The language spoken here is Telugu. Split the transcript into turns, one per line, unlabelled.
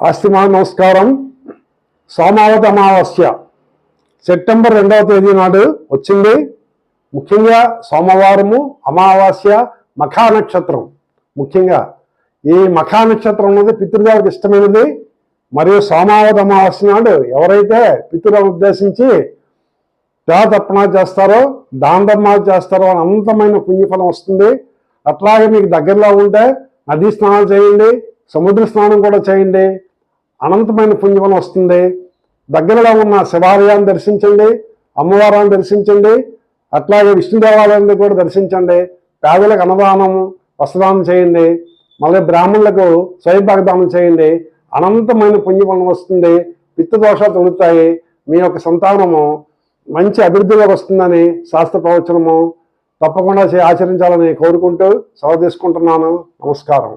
ఆస్తిమా నమస్కారం. సోమావతి అమావాస్య సెప్టెంబర్ 2వ తేదీ నాడు వచ్చింది. ముఖ్యంగా సోమవారము, అమావాస్య, మఖా నక్షత్రం. ముఖ్యంగా ఈ మఖా నక్షత్రం అనేది పితృదేవతకు ఇష్టమైనది. మరియు సోమావతి అమావాస్య నాడు ఎవరైతే పితృలను ఉద్దేశించి దేవతర్పణాలు చేస్తారో, దాన ధర్మాలు చేస్తారో అనంతమైన పుణ్యఫలం వస్తుంది. అట్లాగే మీకు దగ్గరలో ఉంటే నదీ స్నానాలు చేయండి, సముద్ర స్నానం కూడా చేయండి, అనంతమైన పుణ్యఫలం వస్తుంది. దగ్గరలో ఉన్న శివాలయాన్ని దర్శించండి, అమ్మవారిని దర్శించండి, అట్లాగే విష్ణు దేవాలయాన్ని కూడా దర్శించండి. పేదలకు అన్నదానం, వస్త్రదానం చేయండి, మళ్ళీ బ్రాహ్మణులకు స్వయంభాగదానం చేయండి. అనంతమైన పుణ్యఫలం వస్తుంది. పితృదోషాలు తొలుగుతాయి. మీ యొక్క సంతానము మంచి అభివృద్ధిలోకి వస్తుందని శాస్త్ర ప్రవచనము తప్పకుండా ఆచరించాలని కోరుకుంటూ సెలవు తీసుకుంటున్నాను. నమస్కారం.